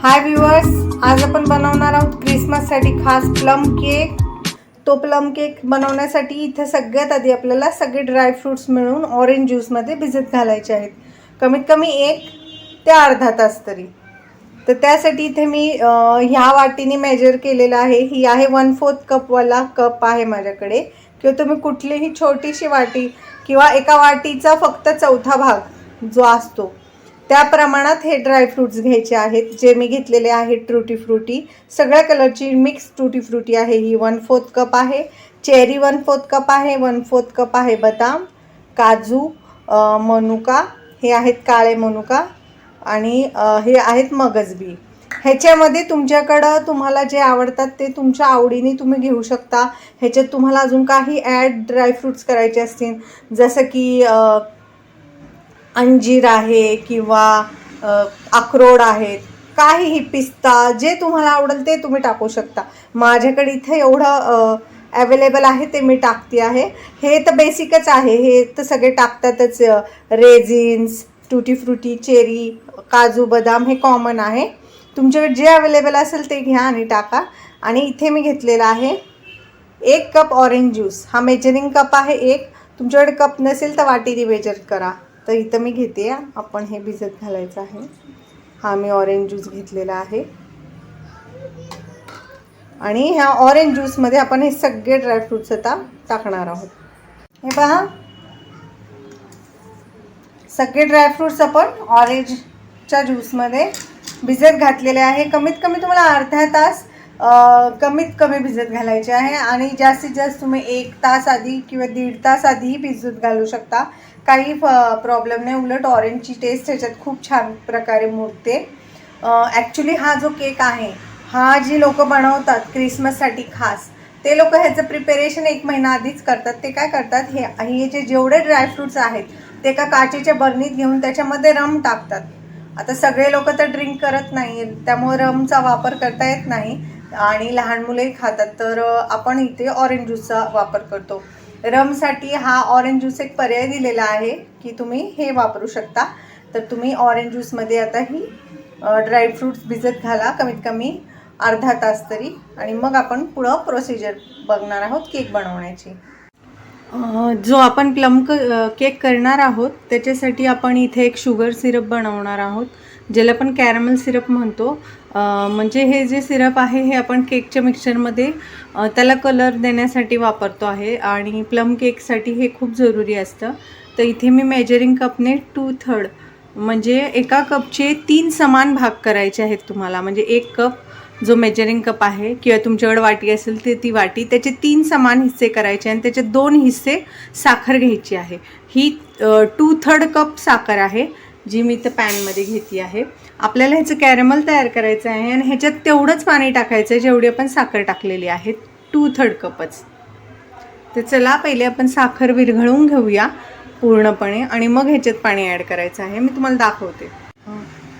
हाय viewers, आज आपण बनवणार आहोत क्रिसमससाठी खास प्लम केक. तो प्लम केक बनवण्यासाठी इथे सगळ्यात आधी आपल्याला सगळे ड्रायफ्रूट्स मिळून ऑरेंज ज्यूसमध्ये भिजत घालायचे आहेत, कमीत कमी 1 ते अर्धा तास तरी. तर त्यासाठी इथे मी ह्या वाटीने मेजर केलेलं आहे. ही आहे 1/4 कपवाला कप आहे माझ्याकडे, किंवा तुम्ही कुठलीही छोटीशी वाटी किंवा एका वाटीचा फक्त चौथा भाग जो असतो त्या प्रमाणात हे ड्रायफ्रूट्स घ्यायचे आहेत. जे मी घेतलेले आहेत ट्रूटी फ्रूटी, सगळ्या कलरची मिक्स ट्रूटी फ्रूटी आहे. ही 1/4 कप आहे. चेरी 1/4 कप आहे. 1/4 कप आहे बदाम, काजू, मनुका, हे आहेत काळे मनुका, आणि हे आहेत मगजबी. ह्याच्यामध्ये तुमच्याकडं तुम्हाला जे आवडतात ते तुमच्या आवडीने तुम्ही घेऊ शकता. ह्याच्यात तुम्हाला अजून काही ॲड ड्रायफ्रूट्स करायचे असतील, जसं की अंजीर आहे किंवा अक्रोड आहेत, काहीही, पिस्ता, जे तुम्हाला आवडेल ते तुम्ही टाकू शकता. माझ्याकडे इथे एवढं अवेलेबल आहे ते मी टाकते आहे. हे तर बेसिकच आहे, हे तर सगळे टाकतातच. रेझिन्स, टूटी फ्रूटी, चेरी, काजू, बदाम हे कॉमन आहे. तुमच्याकडे जे अवेलेबल असेल ते घ्या आणि टाका. आणि इथे मी घेतलेला आहे 1 कप ऑरेंज ज्यूस. हा मेजरिंग कप आहे 1. तुमच्याकडे कप नसेल तर वाटीने मेजर करा. तर इथं मी घेते, आपण हे भिजत घालायचं आहे. हा मी ऑरेंज ज्यूस घेतलेला आहे, आणि ह्या ऑरेंज ज्यूसमध्ये आपण हे सगळे ड्रायफ्रूट्स आता टाकणार आहोत. हे पहा, सगळे ड्रायफ्रूट्स आपण ऑरेंजच्या ज्यूसमध्ये भिजत घातलेले आहे. कमीत कमी तुम्हाला अर्धा तास कमीत कमी भिजत घालायचे आहे, आणि जास्तीत जास्त तुम्ही 1 तास आधी किंवा 1.5 तास आधीही भिजत घालू शकता. काही प्रॉब्लेम नाही. उलट ऑरेंजची टेस्ट ह्याच्यात खूप छान प्रकारे मुरते. ॲक्च्युली हा जो केक आहे, हा जी लोक बनवतात क्रिसमससाठी खास, ते लोक ह्याचं प्रिपेरेशन 1 महिना आधीच करतात. ते काय करतात, हे जे जेवढे ड्रायफ्रूट्स आहेत ते एका काचेच्या बरणीत घेऊन त्याच्यामध्ये रम टाकतात. आता सगळे लोक तर ड्रिंक करत नाही, त्यामुळे रमचा वापर करता येत नाही, आणि लहान मुलंही खातात. तर आपण इथे ऑरेंज ज्यूसचा वापर करतो. रमसाठी हा ऑरेंज ज्यूस एक पर्याय दिलेला आहे की तुम्ही हे वापरू शकता. तर तुम्ही ऑरेंज ज्यूसमध्ये आता ही ड्रायफ्रूट्स भिजत घाला कमीत कमी अर्धा तास तरी, आणि मग आपण पुढं प्रोसिजर बघणार आहोत केक बनवण्याची. जो आपण प्लम केक करणार आहोत त्याच्यासाठी आपण इथे एक शुगर सिरप बनवणार आहोत, ज्याला आपण कॅरमल सिरप म्हणतो. म्हणजे हे जे सिरप आहे हे आपण केकच्या मिक्सचरमध्ये त्याला कलर देण्यासाठी वापरतो आहे, आणि प्लम केकसाठी हे खूप जरुरी असतं. तर इथे मी मेजरिंग कपने 2/3 म्हणजे एका कपचे 3 समान भाग करायचे आहेत तुम्हाला. म्हणजे 1 कप जो मेजरिंग कप आहे किंवा तुमच्याकडे वाटी असेल ते ती वाटी, त्याचे 3 समान हिस्से करायचे, आणि त्याचे 2 हिस्से साखर घ्यायची आहे. ही 2/3 कप साखर आहे जी मी इथं पॅनमध्ये घेतली आहे. आपल्याला ह्याचं कॅरमल तयार करायचं आहे, आणि ह्याच्यात तेवढंच पाणी टाकायचं आहे जेवढी आपण साखर टाकलेली आहे, 2/3 कपच. तर चला, पहिले आपण साखर विरघळवून घेऊया पूर्णपणे, आणि मग ह्याच्यात पाणी ॲड करायचं आहे. मी तुम्हाला दाखवते.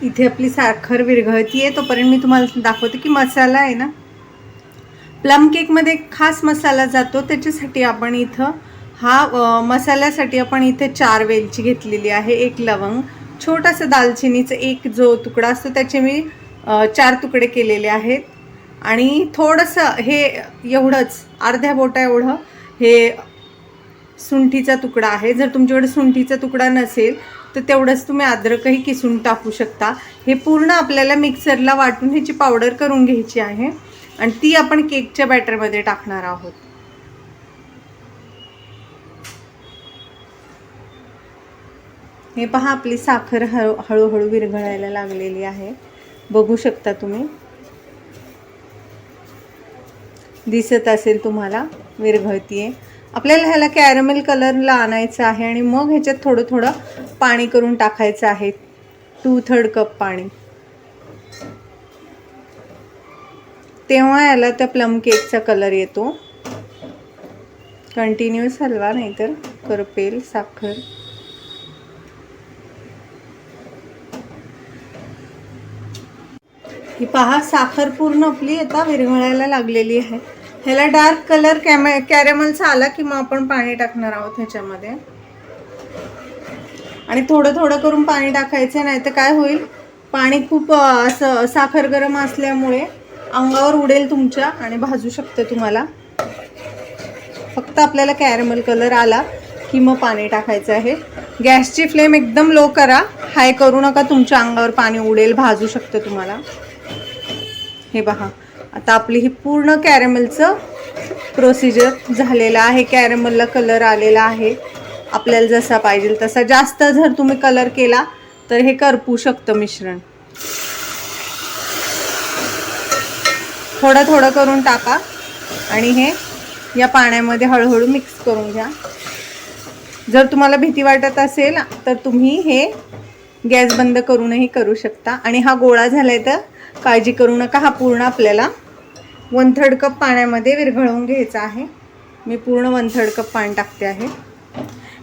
इथे आपली साखर विरघळती आहे, तोपर्यंत मी तुम्हाला दाखवते की मसाला आहे ना, प्लम केकमध्ये खास मसाला जातो. त्याच्यासाठी आपण इथं मसाल्यासाठी आपण इथे 4 वेलची घेतलेली आहे, 1 लवंग, छोटासा दालचिनीचा 1 जो तुकडा असतो त्याचे मी 4 तुकडे केलेले आहेत, आणि थोडंसं हे एवढंच अर्ध्या बोटा एवढं हे सुंठीचा तुकडा आहे. जर तुमच्याकडे सुंठीचा तुकडा नसेल तर तेवढंच तुम्ही अद्रकही किसून टाकू शकता. हे पूर्ण आपल्याला मिक्सरला वाटून ह्याची पावडर करून घ्यायची आहे, आणि ती आपण केकच्या बॅटरमध्ये टाकणार आहोत. हे पहा, आपली साखर हळूहळू विरघळायला लागलेली आहे. बघू शकता तुम्ही, दिसत असेल तुम्हाला, विरघळतीये. आपल्याला ह्याला कॅरमेल कलरला आणायचं आहे, आणि मग ह्याच्यात थोडं थोडं पाणी करून टाकायचं आहे, 2/3 कप पाणी. तेव्हा याला त्या प्लम केकचा कलर येतो. कंटिन्यूअस हलवा, नाहीतर करपेल साखर. ही पहा, साखर पूर्ण आपली आता विरघळायला लागलेली आहे. ह्याला डार्क कलर कॅरेमलचा आला की मग आपण पाणी टाकणार आहोत ह्याच्यामध्ये, आणि थोडं थोडं करून पाणी टाकायचं, नाही तर काय होईल, पाणी खूप असं साखर गरम असल्यामुळे अंगावर उडेल तुमच्या आणि भाजू शकतं तुम्हाला. फक्त आपल्याला कॅरमल कलर आला की मग पाणी टाकायचं आहे. गॅसची फ्लेम एकदम लो करा, हाय करू नका, तुमच्या अंगावर पाणी उडेल, भाजू शकतं तुम्हाला. हे पहा, आता आपली ही पूर्ण कॅरमलचं प्रोसिजर झालेलं आहे. कॅरमलला कलर आलेला आहे आपल्याला जसा पाहिजे तसा. जास्त जर तुम्ही कलर केला तर हे करपू शकतं मिश्रण. थोडं थोडं करून टाका आणि हे या पाण्यामध्ये हळूहळू मिक्स करून घ्या. जर तुम्हाला भीती वाटत असेल तर तुम्ही हे गॅस बंद करूनही करू शकता. आणि हा गोळा झालाय तर काळजी करू नका, हा पूर्ण आपल्याला 1/3 कप पाण्यामध्ये विरघळवून घ्यायचा आहे. मी पूर्ण 1/3 कप पाणी टाकते आहे.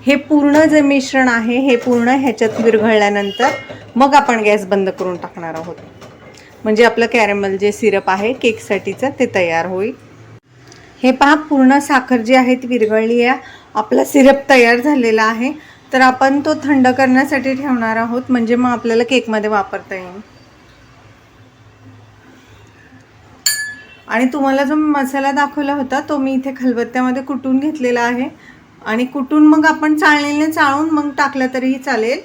हे पूर्ण जे मिश्रण आहे हे पूर्ण ह्याच्यात विरघळल्यानंतर मग आपण गॅस बंद करून टाकणार आहोत. म्हणजे आपलं कॅरमल जे सिरप आहे केकसाठीचं ते तयार होईल. हे पहा, पूर्ण साखर जी आहे ती विरघळली आहे. आपला सिरप तयार झालेला आहे. तर आपण तो थंड करण्यासाठी ठेवणार आहोत, म्हणजे मग आपल्याला केकमध्ये वापरता येईल. आणि तुम्हाला जो मसाला दाखवला होता तो मी इथे खलबत्त्यामध्ये कुटून घेतलेला आहे. आणि कुटून मग आपण चाळणीने चाळून मग टाकलं तरीही चालेल.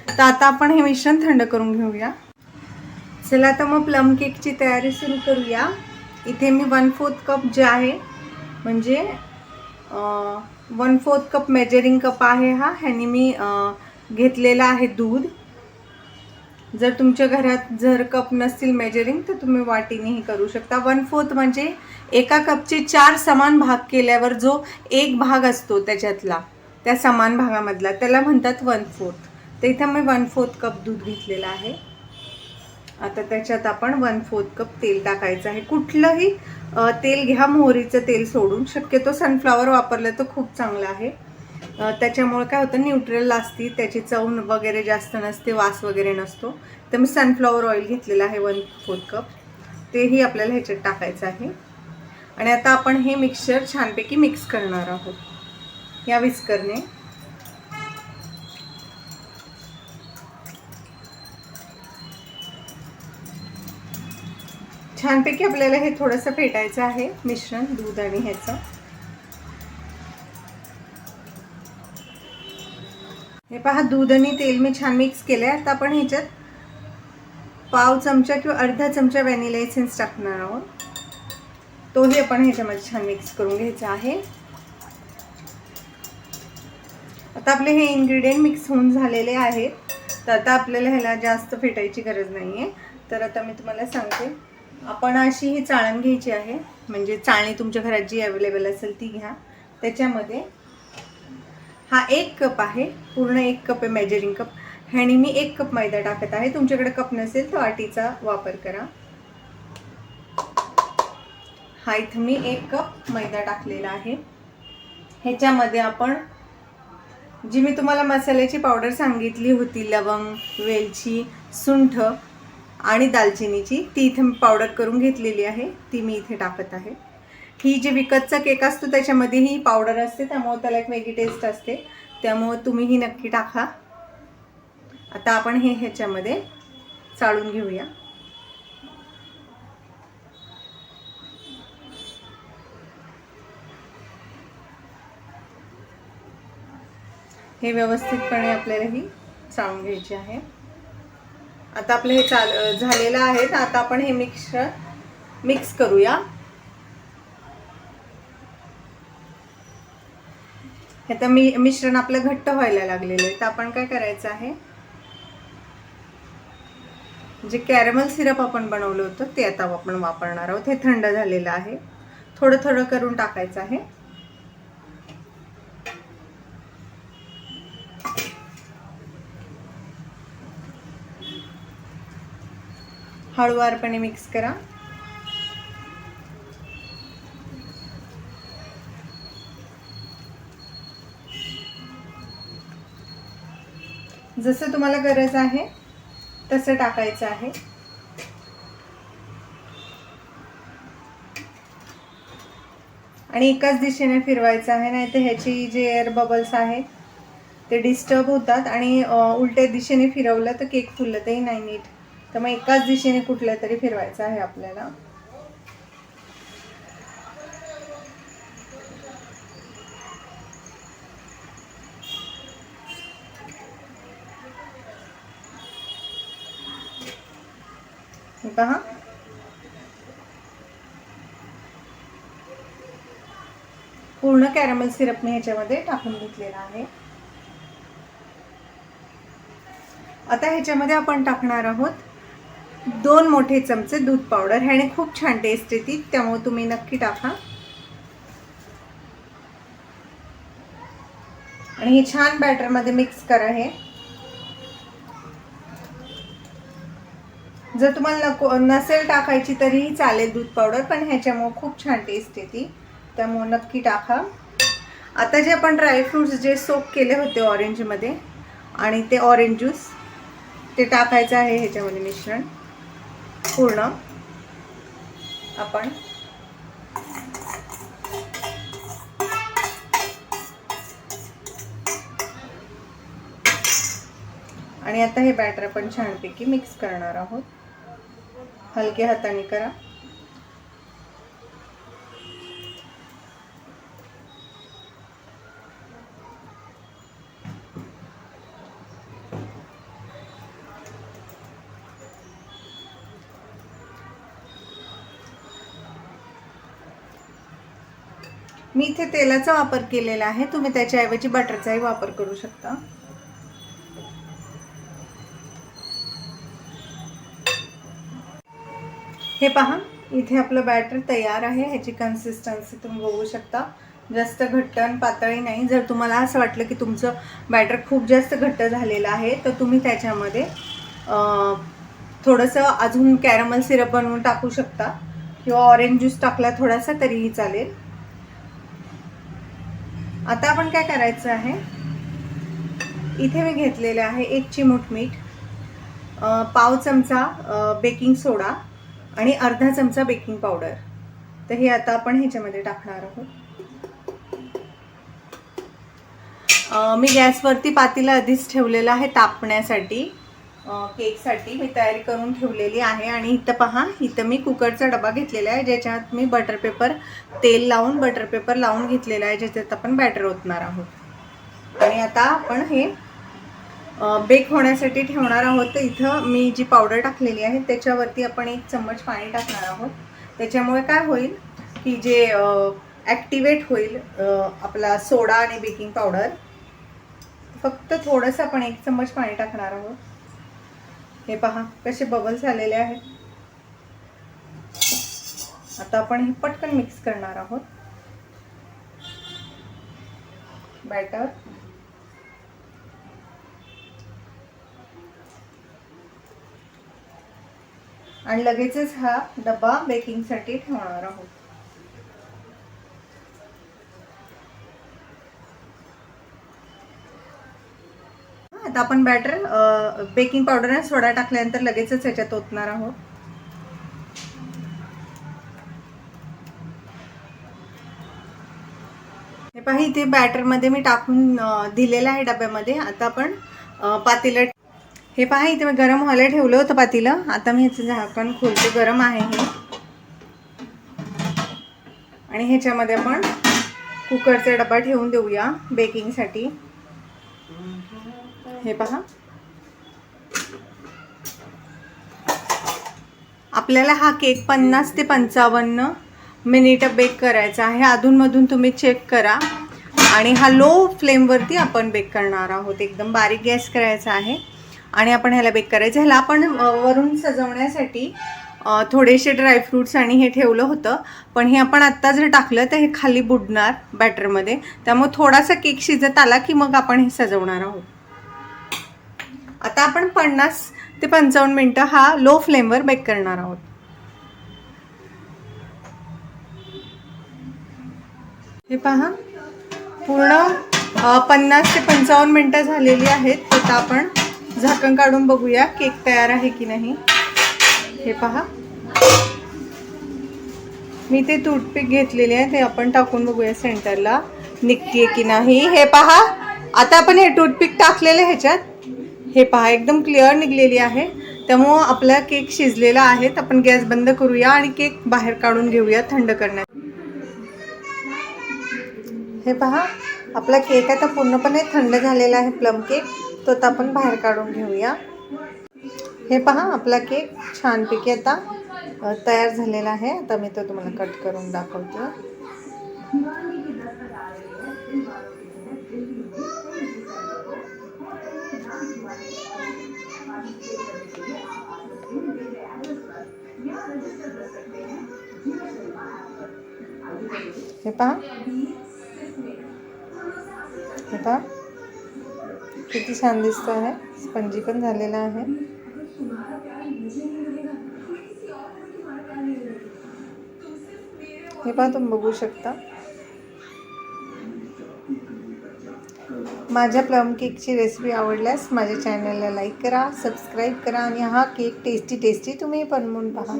तर आता आपण हे मिश्रण थंड करून घेऊया. चला आता मग प्लम केकची तयारी सुरू करूया. इथे मी 1/4 कप जे आहे, म्हणजे 1/4 कप मेजरिंग कप आहे हा. ह्याने मी घेतलेला आहे दूध. जर तुमच्या घरात जर कप नसतील मेजरिंग तर तुम्ही वाटीनेही करू शकता. 1/4 म्हणजे एका कपचे 4 समान भाग केल्यावर जो एक भाग असतो त्याच्यातला, त्या समान भागामधला, त्याला म्हणतात 1/4. तर इथं मी 1/4 कप दूध घेतलेलं आहे. आता त्याच्यात आपण 1/4 कप तेल टाकायचं आहे. कुठलंही तेल घ्या, मोहरीचं तेल सोडून. शक्यतो सनफ्लॉवर वापरलं तर खूप चांगलं आहे. त्याच्यामुळे काय होतं, न्यूट्रल असते, त्याची चव वगैरे जास्त नसते, वास वगैरे नसतो. तर मी सनफ्लॉवर ऑइल घेतलेलं आहे 1/4 कप. तेही आपल्याला ह्याच्यात टाकायचं आहे. आणि आता आपण हे मिक्सचर छानपैकी मिक्स करणार आहोत या विस्करने. छानपैकी आपल्याला हे थोडंसं फेटायचं आहे मिश्रण, दूध आणि ह्याचं. हे पहा, दूध आणि तेल मी छान मिक्स केलं आहे. आता आपण ह्याच्यात पाव चमचा किंवा अर्धा चमचा व्हॅनिला एसेन्स टाकणार आहोत. तोही आपण ह्याच्यामध्ये छान मिक्स करून घ्यायचा आहे. आता आपले हे इन्ग्रेडियंट मिक्स होऊन झालेले आहेत. तर आता आपल्याला ह्याला जास्त फेटायची गरज नाही आहे. तर आता मी तुम्हाला सांगते, आपण अशी ही चाळण घ्यायची आहे. म्हणजे चाळणी तुमच्या घरात जी अवेलेबल असेल ती घ्या. त्याच्यामध्ये हा 1 कप आहे, पूर्ण 1 कप आहे मेजरिंग कप. ह्याने मी 1 कप मैदा टाकत आहे. तुमच्याकडे कप नसेल तर वाटीचा वापर करा. हा इथं मी 1 कप मैदा टाकलेला आहे. ह्याच्यामध्ये आपण जी मी तुम्हाला मसाल्याची पावडर सांगितली होती, लवंग, वेलची, सुंठ आणि दालचिनीची, ती इथे मी पावडर करून घेतलेली आहे, ती मी इथे टाकत आहे. ही जी विकतचा केक असतो त्याच्यामध्ये ही पावडर असते, त्यामुळे त्याला एक वेगळी टेस्ट असते, त्यामुळे तुम्ही ही नक्की टाका. आता आपण हे ह्याच्यामध्ये चाळून घेऊया. हे व्यवस्थितपणे आपल्याला ही चाळून घ्यायची आहे. आता आपलं हे झालेलं आहे. तर आता आपण हे मिक्स करूया. आता मिश्रण आपलं घट्ट व्हायला लागलेलं आहे. तर आपण काय करायचं आहे, जे कॅरमल सिरप आपण बनवलं होतं ते आता आपण वापरणार आहोत. हे थंड झालेलं आहे. थोडं थोडं करून टाकायचं आहे. हळूवारपणे मिक्स करा. जसं तुम्हाला गरज आहे तसं टाकायचं आहे. आणि एकाच दिशेने फिरवायचं आहे, नाही तर ह्याची जे एअर बबल्स आहेत ते डिस्टर्ब होतात आणि उलट्या दिशेने फिरवलं तर केक फुलतही नाही नीट. तर मग एकाच दिशेने कुठल्या तरी फिरवायचं आहे आपल्याला. पहा, पूर्ण कॅरमल सिरप मी ह्याच्यामध्ये टाकून घेतलेला आहे. आता ह्याच्यामध्ये आपण टाकणार आहोत 2 मोठे चमचे दूध पावडर. ह्याने खूप छान टेस्ट येते, त्यामुळे तुम्ही नक्की टाका. आणि हे छान बॅटरमध्ये मिक्स करा. हे जर तुम्हाला नसेल टाकायची तरीही चालेल दूध पावडर, पण ह्याच्यामुळे खूप छान टेस्ट येते, त्यामुळे नक्की टाका. आता जे आपण ड्रायफ्रूट्स जे सोक केले होते ऑरेंजमध्ये आणि ते ऑरेंज ज्यूस ते टाकायचं आहे ह्याच्यामध्ये मिश्रण पूर्ण. आपण आणि आता हे बॅटर आपण छानपैकी मिक्स करणार आहोत. हलक्या हाताने करा. मी इथे तेलाचा वापर केलेला आहे, तुम्ही त्याच्याऐवजी बटरचाही वापर करू शकता. हे पहा, इथे आपलं बॅटर तयार आहे. ह्याची कन्सिस्टन्सी तुम्ही बघू शकता. जास्त घट्ट आणि पातळी नाही. जर तुम्हाला असं वाटलं की तुमचं बॅटर खूप जास्त घट्ट झालेलं आहे तर तुम्ही त्याच्यामध्ये थोडंसं अजून कॅरमल सिरप बनवून टाकू शकता किंवा ऑरेंज ज्यूस टाकला थोडासा तरीही चालेल. आता आपण काय करायचं आहे, इथे मी घेतलेले आहे 1 चिमूट मीठ, पाव चमचा बेकिंग सोडा आणि अर्धा चमचा बेकिंग पावडर. तर हे आता आपण ह्याच्यामध्ये टाकणार आहोत. मी गॅसवरती पातेलं आधीच ठेवलेलं आहे तापण्यासाठी. केकसाठी मी तयारी करून ठेवलेली आहे. आणि इथं पहा, इथं मी कुकरचा डबा घेतलेला आहे ज्याच्यात मी बटर पेपर लावून घेतलेला आहे, ज्याच्यात आपण बॅटर ओतणार आहोत. आणि आता आपण हे बेक होण्यासाठी ठेवणार आहोत. तर इथं मी जी पावडर टाकलेली आहे त्याच्यावरती आपण 1 चम्मच पाणी टाकणार आहोत. त्याच्यामुळे काय होईल की जे ॲक्टिवेट होईल आपला सोडा आणि बेकिंग पावडर. फक्त थोडंसं आपण 1 चम्मच पाणी टाकणार आहोत. हे पहा कसे बबल्स आलेले आहेत. आता आपण हे पटकन मिक्स करणार आहोत बॅटर. आणि लगेचच हा डबा बेकिंगसाठी ठेवणार आहोत. आता आपण बॅटर बेकिंग पावडर आणि सोडा टाकल्यानंतर लगेचच याच्यात ओतणार आहोत. हे पहा, इथे बॅटरमध्ये मी टाकून दिलेलं आहे डब्यामध्ये. आता आपण पातेलं, हे पहा इथे मी गरम व्हायला ठेवलं होतं पातेलं. आता मी ह्याचं झाकण खोलते. गरम आहे हे. आणि ह्याच्यामध्ये आपण कुकरचा डबा ठेवून देऊया बेकिंगसाठी. हे पहा, आपल्याला हा केक 50 ते 55 मिनिटं बेक करायचा आहे. अधूनमधून तुम्ही चेक करा. आणि हा लो फ्लेमवरती आपण बेक करणार आहोत. एकदम बारीक गॅस करायचा आहे आणि आपण ह्याला बेक करायचं. ह्याला आपण वरून सजवण्यासाठी थोडेसे ड्रायफ्रूट्स आणि हे ठेवलं होतं, पण हे आपण आत्ता जर टाकलं तर हे खाली बुडणार बॅटरमध्ये. त्यामुळे थोडासा केक शिजत आला की मग आपण हे सजवणार आहोत. आता आपण 50 ते 55 मिनिटं हा लो फ्लेमवर बेक करणार आहोत. हे पहा, पूर्ण 50 ते 55 मिनिटं झालेली आहेत. आता आपण झाकण काढून बघूया केक तयार आहे की नाही. हे पहा, मी ते टूथपिक घेतलेले आहे, ते आपण टाकून बघूया सेंटरला निघते की नाही. हे पहा, आता आपण हे टूथपिक टाकलेलं ह्याच्यात, हे पहा एकदम क्लिअर निघलेली आहे. त्यामुळं आपला केक शिजलेला आहे. आपण गॅस बंद करूया आणि केक बाहेर काढून घेऊया थंड करण्यात. हे पहा आपला केक आता पूर्णपणे थंड झालेला आहे, प्लम केक. तो आता आपण बाहेर काढून घेऊया. हे पहा आपला केक छानपैकी आता तयार झालेला आहे. आता मी तो तुम्हाला कट करून दाखवते. हे पहा, हे पहा किती छान दिसतो आहे. स्पंजी पण झालेला आहे. हे पहा तुम्ही बघू शकता. माझ्या प्लम केकची रेसिपी आवडल्यास माझ्या चॅनलला लाईक करा, सबस्क्राईब करा आणि हा केक टेस्टी तुम्ही बनवून पहा.